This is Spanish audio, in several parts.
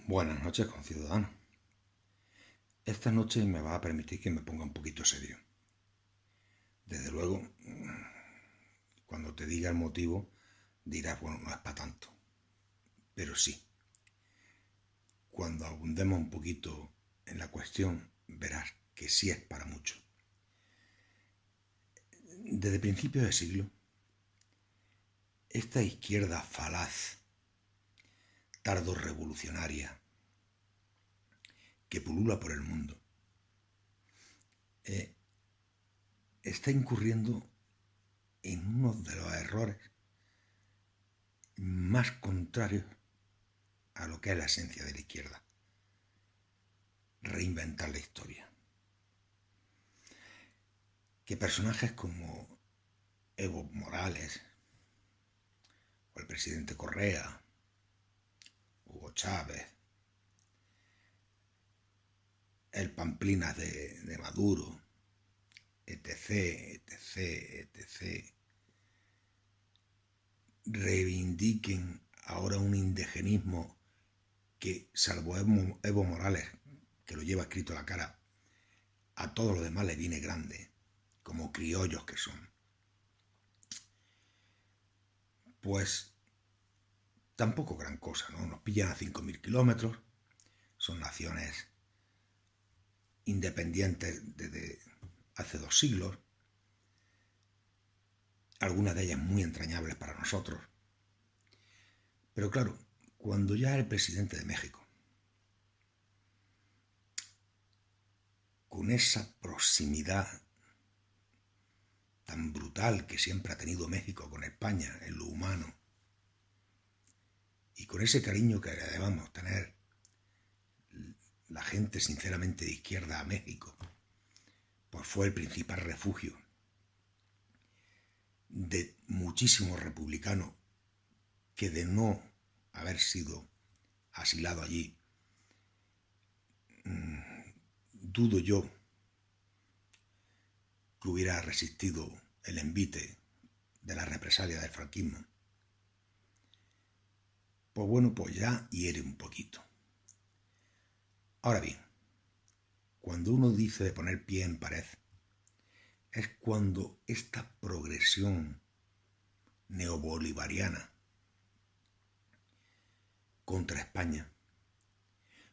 Buenas noches, conciudadanos. Esta noche me va a permitir que me ponga un poquito serio. Desde luego, cuando te diga el motivo, dirás, bueno, no es para tanto. Pero sí, cuando abundemos un poquito en la cuestión, verás que sí es para mucho. Desde principios de siglo, esta izquierda falaz, tardo-revolucionaria, que pulula por el mundo, está incurriendo en uno de los errores más contrarios a lo que es la esencia de la izquierda: reinventar la historia. Que personajes como Evo Morales, o el presidente Correa, Hugo Chávez, el Pamplinas de Maduro, etc., etc., etc., reivindiquen ahora un indigenismo que, salvo Evo Morales, que lo lleva escrito a la cara, a todos los demás le viene grande, como criollos que son. Pues tampoco gran cosa, ¿no? Nos pillan a 5.000 kilómetros, son naciones independientes desde hace 2 siglos, algunas de ellas muy entrañables para nosotros. Pero claro, cuando ya el presidente de México, con esa proximidad tan brutal que siempre ha tenido México con España en lo humano, y con ese cariño que debemos tener la gente sinceramente de izquierda a México, pues fue el principal refugio de muchísimos republicanos que, de no haber sido asilado allí, dudo yo que hubiera resistido el envite de la represalia del franquismo. Pues bueno, pues ya hiere un poquito. Ahora bien, cuando uno dice de poner pie en pared, es cuando esta progresión neobolivariana contra España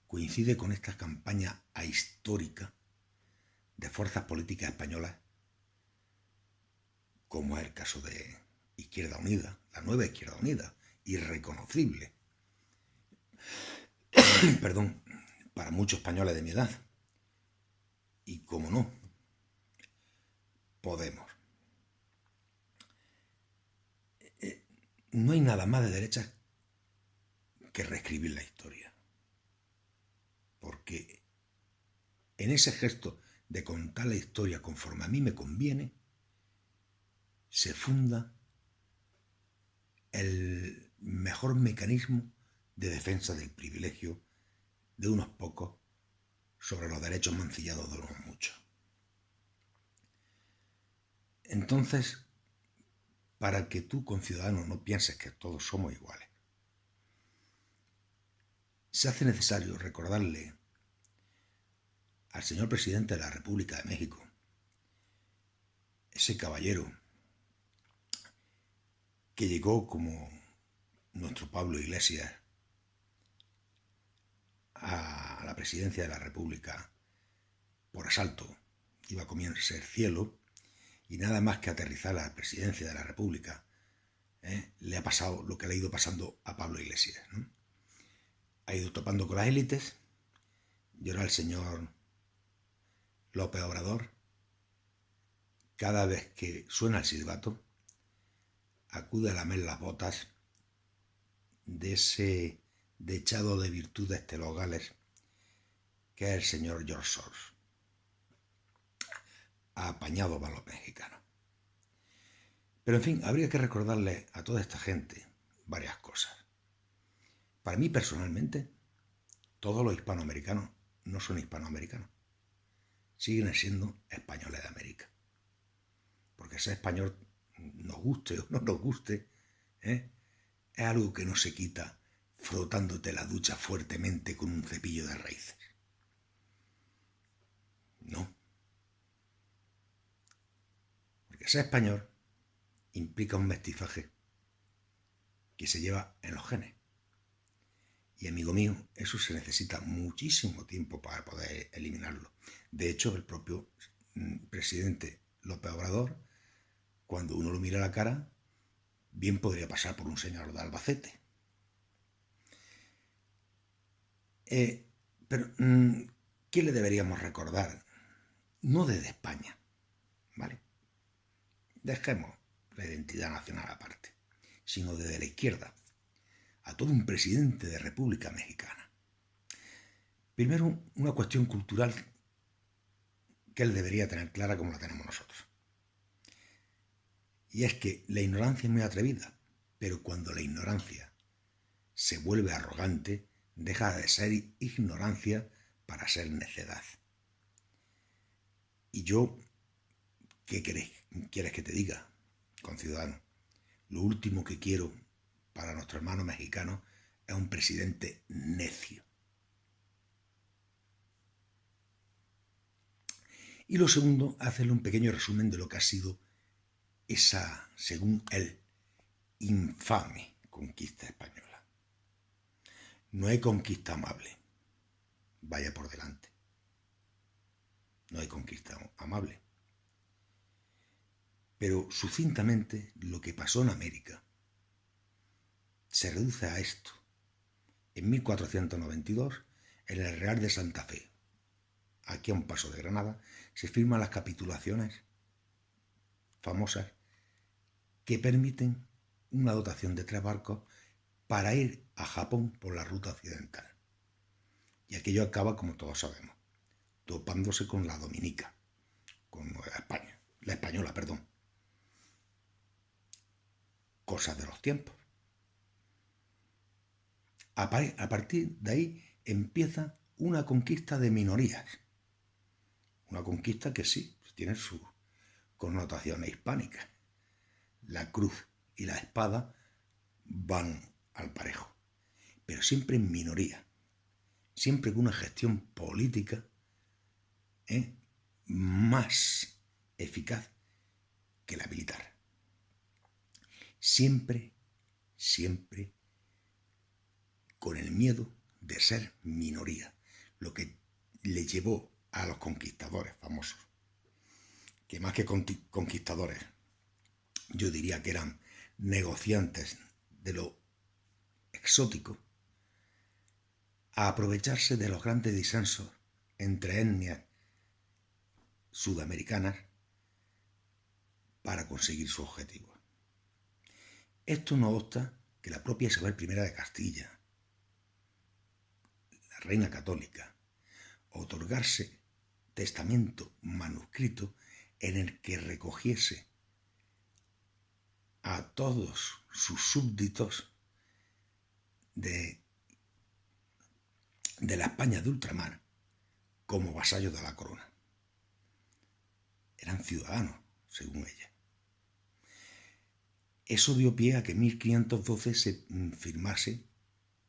coincide con esta campaña ahistórica de fuerzas políticas españolas, como es el caso de Izquierda Unida, la nueva Izquierda Unida, irreconocible, perdón, para muchos españoles de mi edad. Y como no, Podemos. No hay nada más de derecha que reescribir la historia. Porque en ese gesto de contar la historia conforme a mí me conviene, se funda el mejor mecanismo de defensa del privilegio de unos pocos sobre los derechos mancillados de unos muchos. Entonces, para que tú, conciudadano, no pienses que todos somos iguales, se hace necesario recordarle al señor presidente de la República de México, ese caballero que llegó como nuestro Pablo Iglesias a la presidencia de la República por asalto, iba a comerse el cielo, y nada más que aterrizar a la presidencia de la República, le ha pasado lo que le ha ido pasando a Pablo Iglesias, ¿no? Ha ido topando con las élites, y ahora el señor López Obrador, cada vez que suena el silbato, acude a lamer las botas de ese dechado de virtudes telogales que es el señor George Soros. Ha apañado para los mexicanos. Pero en fin, habría que recordarle a toda esta gente varias cosas. Para mí personalmente, todos los hispanoamericanos no son hispanoamericanos, siguen siendo españoles de América. Porque ser español, nos guste o no nos guste, es algo que no se quita frotándote la ducha fuertemente con un cepillo de raíces. No. Porque ser español implica un mestizaje que se lleva en los genes. Y amigo mío, eso se necesita muchísimo tiempo para poder eliminarlo. De hecho, el propio presidente López Obrador, cuando uno lo mira a la cara, bien podría pasar por un señor de Albacete. Pero, ¿qué le deberíamos recordar? No desde España, ¿vale? Dejemos la identidad nacional aparte, sino desde la izquierda, a todo un presidente de República Mexicana. Primero, una cuestión cultural que él debería tener clara como la tenemos nosotros. Y es que la ignorancia es muy atrevida, pero cuando la ignorancia se vuelve arrogante, deja de ser ignorancia para ser necedad. Y yo, ¿qué quieres que te diga, conciudadano? Lo último que quiero para nuestro hermano mexicano es un presidente necio. Y lo segundo, hacerle un pequeño resumen de lo que ha sido esa, según él, infame conquista española. No hay conquista amable, vaya por delante. No hay conquista amable. Pero sucintamente lo que pasó en América se reduce a esto. En 1492, en el Real de Santa Fe, aquí a un paso de Granada, se firman las capitulaciones famosas que permiten una dotación de 3 barcos para ir a Japón por la ruta occidental. Y aquello acaba, como todos sabemos, topándose con la Dominica, con Nueva España, la española, perdón. Cosas de los tiempos. A partir de ahí empieza una conquista de minorías. Una conquista que sí, tiene sus connotaciones hispánicas. La cruz y la espada van al parejo, pero siempre en minoría, siempre con una gestión política más eficaz que la militar. Siempre con el miedo de ser minoría, lo que le llevó a los conquistadores famosos, que más que conquistadores, yo diría que eran negociantes de lo exótico, a aprovecharse de los grandes disensos entre etnias sudamericanas para conseguir su objetivo. Esto no obsta que la propia Isabel I de Castilla, la reina católica, otorgarse testamento manuscrito en el que recogiese a todos sus súbditos de la España de ultramar como vasallos de la corona. Eran ciudadanos, según ella. Eso dio pie a que en 1512 se firmase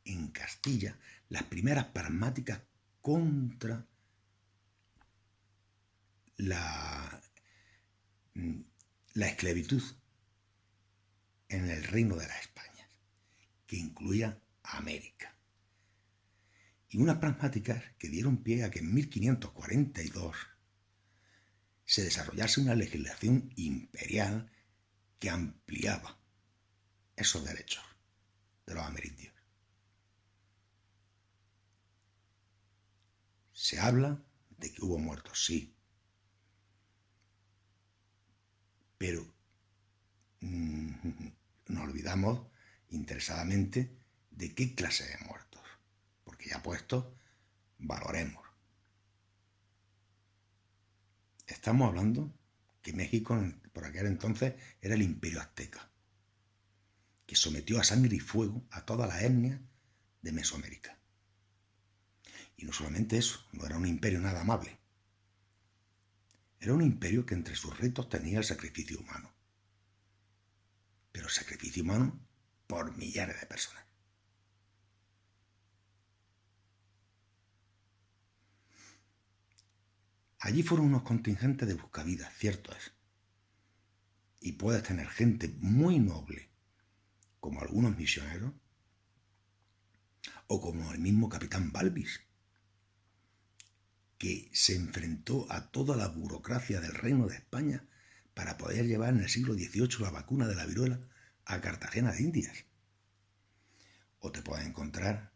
en Castilla las primeras pragmáticas contra la esclavitud en el reino de las Españas, que incluía a América. Y unas pragmáticas que dieron pie a que en 1542 se desarrollase una legislación imperial que ampliaba esos derechos de los amerindios. Se habla de que hubo muertos, sí, pero nos olvidamos interesadamente de qué clase de muertos, porque ya puestos, valoremos. Estamos hablando que México por aquel entonces era el imperio azteca, que sometió a sangre y fuego a todas las etnias de Mesoamérica. Y no solamente eso, no era un imperio nada amable. Era un imperio que entre sus ritos tenía el sacrificio humano. Pero el sacrificio humano por millares de personas. Allí fueron unos contingentes de buscavidas, cierto es. Y puedes tener gente muy noble, como algunos misioneros, o como el mismo capitán Balbis, que se enfrentó a toda la burocracia del Reino de España para poder llevar en el siglo XVIII la vacuna de la viruela a Cartagena de Indias. O te puedes encontrar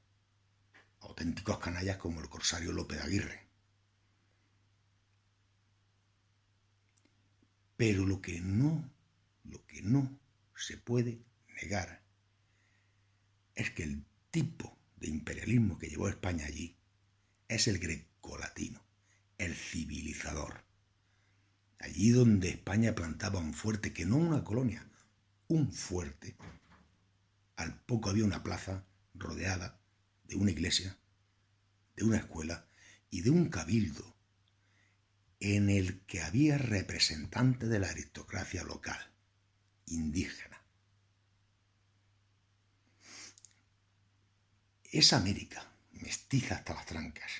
auténticos canallas como el corsario Lope de Aguirre. Pero lo que no se puede negar es que el tipo de imperialismo que llevó España allí es el grecolatino, el civilizador. Allí donde España plantaba un fuerte, que no una colonia, un fuerte, al poco había una plaza rodeada de una iglesia, de una escuela y de un cabildo en el que había representantes de la aristocracia local, indígena. Esa América, mestiza hasta las trancas,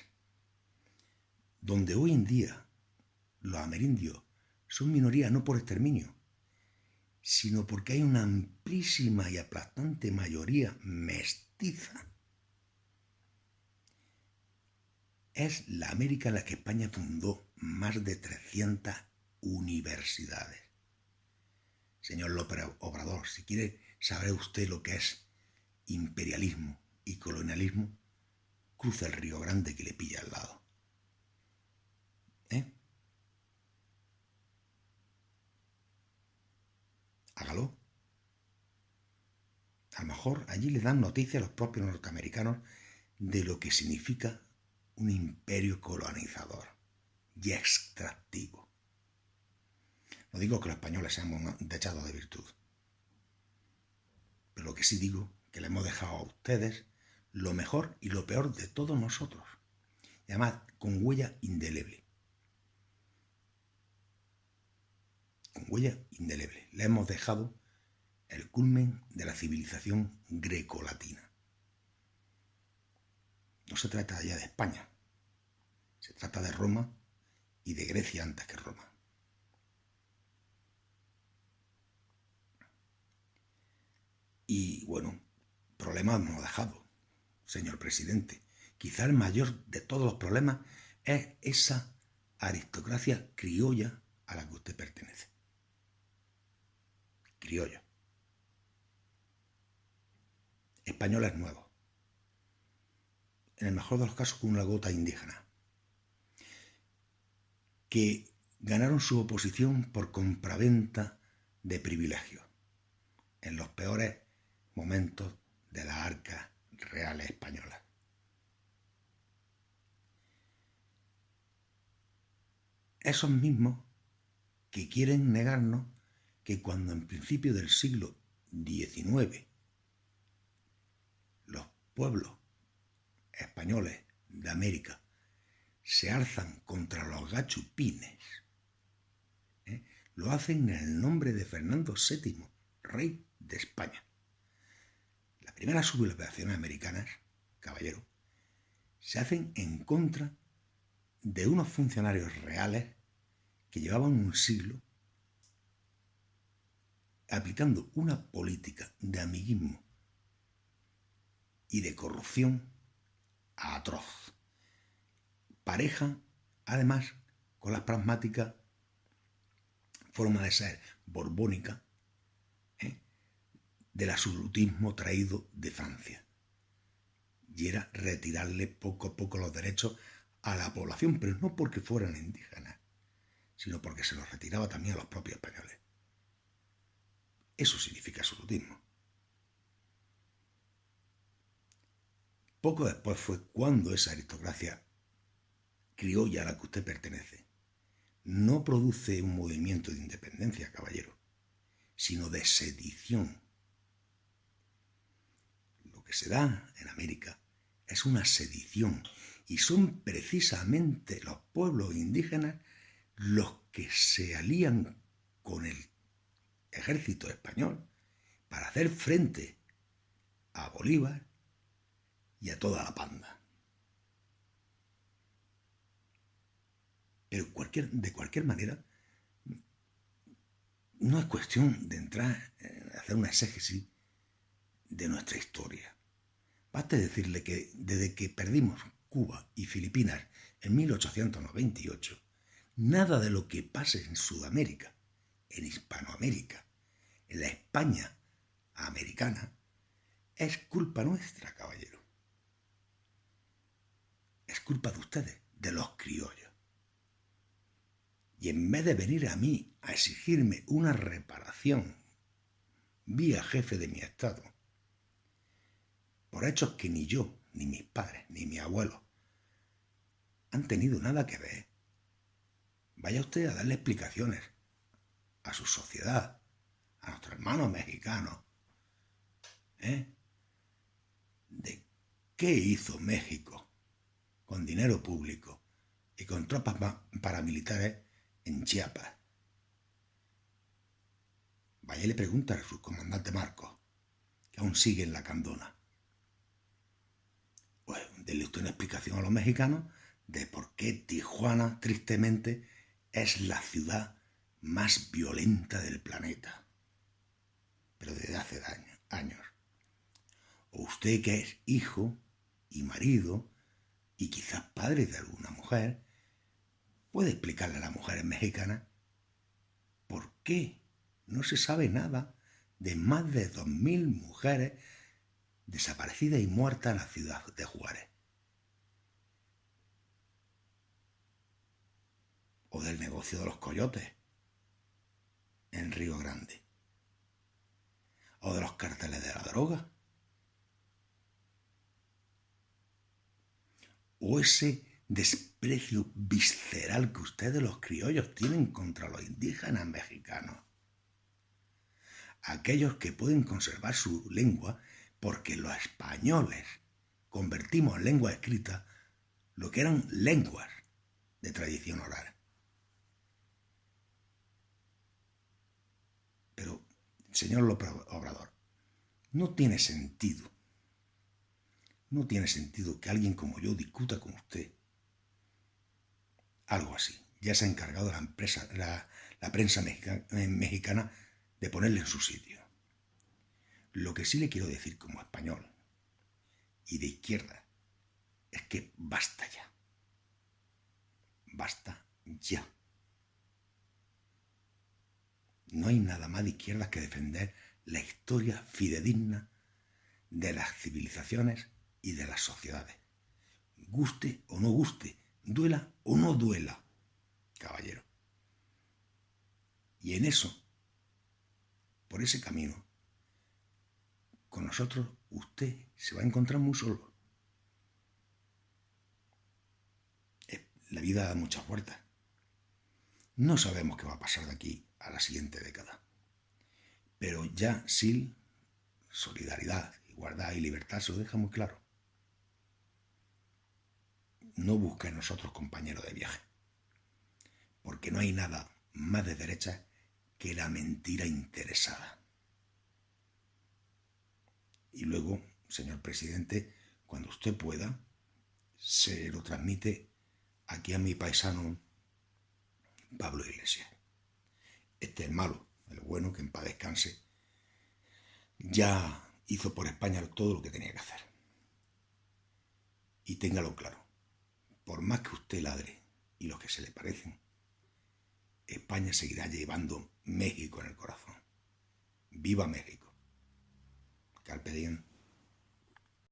donde hoy en día los amerindios son minoría no por exterminio, sino porque hay una amplísima y aplastante mayoría mestiza. Es la América en la que España fundó más de 300 universidades. Señor López Obrador, si quiere saber usted lo que es imperialismo y colonialismo, cruza el Río Grande que le pilla al lado. Hágalo. A lo mejor allí le dan noticias a los propios norteamericanos de lo que significa un imperio colonizador y extractivo. No digo que los españoles seamos dechados de virtud, pero lo que sí digo es que le hemos dejado a ustedes lo mejor y lo peor de todos nosotros, y además con huella indeleble. Con huella indeleble. Le hemos dejado el culmen de la civilización grecolatina. No se trata ya de España, se trata de Roma y de Grecia antes que Roma. Y bueno, problemas nos ha dejado, señor presidente. Quizá el mayor de todos los problemas es esa aristocracia criolla a la que usted pertenece. Criolla. Españoles nuevos. En el mejor de los casos con una gota indígena. Que ganaron su oposición por compraventa de privilegios. En los peores momentos de las arcas reales españolas. Esos mismos que quieren negarnos que cuando en principio del siglo XIX los pueblos españoles de América se alzan contra los gachupines, lo hacen en el nombre de Fernando VII, rey de España. Las primeras sublevaciones americanas, caballero, se hacen en contra de unos funcionarios reales que llevaban un siglo aplicando una política de amiguismo y de corrupción atroz. Pareja, además, con la pragmática forma de ser borbónica del absolutismo traído de Francia. Y era retirarle poco a poco los derechos a la población, pero no porque fueran indígenas, sino porque se los retiraba también a los propios españoles. Eso significa absolutismo. Poco después fue cuando esa aristocracia criolla a la que usted pertenece no produce un movimiento de independencia, caballero, sino de sedición. Lo que se da en América es una sedición y son precisamente los pueblos indígenas los que se alían con el ejército español para hacer frente a Bolívar y a toda la panda. Pero de cualquier manera, no es cuestión de entrar a hacer una exégesis de nuestra historia. Basta decirle que desde que perdimos Cuba y Filipinas en 1898, nada de lo que pase en Sudamérica, en Hispanoamérica, en la España americana, es culpa nuestra, caballero. Es culpa de ustedes, de los criollos. Y en vez de venir a mí a exigirme una reparación vía jefe de mi Estado, por hechos que ni yo, ni mis padres, ni mi abuelo han tenido nada que ver, vaya usted a darle explicaciones a su sociedad, a nuestros hermanos mexicanos, de qué hizo México con dinero público y con tropas paramilitares en Chiapas. Vaya y le pregunta al subcomandante Marcos, que aún sigue en la Candona. Pues denle usted una explicación a los mexicanos de por qué Tijuana, tristemente, es la ciudad más violenta del planeta. Pero desde hace años. O usted, que es hijo y marido y quizás padre de alguna mujer, puede explicarle a las mujeres mexicanas por qué no se sabe nada de más de 2000 mujeres desaparecidas y muertas en la ciudad de Juárez. O del negocio de los coyotes en Río Grande. O de los carteles de la droga. O ese desprecio visceral que ustedes los criollos tienen contra los indígenas mexicanos. Aquellos que pueden conservar su lengua porque los españoles convertimos en lengua escrita lo que eran lenguas de tradición oral. Pero, señor López Obrador, no tiene sentido que alguien como yo discuta con usted algo así. Ya se ha encargado la prensa mexicana de ponerle en su sitio. Lo que sí le quiero decir como español y de izquierda es que basta ya. Basta ya. No hay nada más de izquierda que defender la historia fidedigna de las civilizaciones y de las sociedades. Guste o no guste, duela o no duela, caballero. Y en eso, por ese camino, con nosotros usted se va a encontrar muy solo. La vida da muchas vueltas. No sabemos qué va a pasar de aquí a la siguiente década. Pero ya SIL, solidaridad, igualdad y libertad, se lo deja muy claro. No busque en nosotros compañeros de viaje. Porque no hay nada más de derecha que la mentira interesada. Y luego, señor presidente, cuando usted pueda, se lo transmite aquí a mi paisano Pablo Iglesias. Este es el malo, el bueno, que en paz descanse, ya hizo por España todo lo que tenía que hacer. Y téngalo claro, por más que usted ladre y los que se le parecen, España seguirá llevando México en el corazón. ¡Viva México! Carpe diem.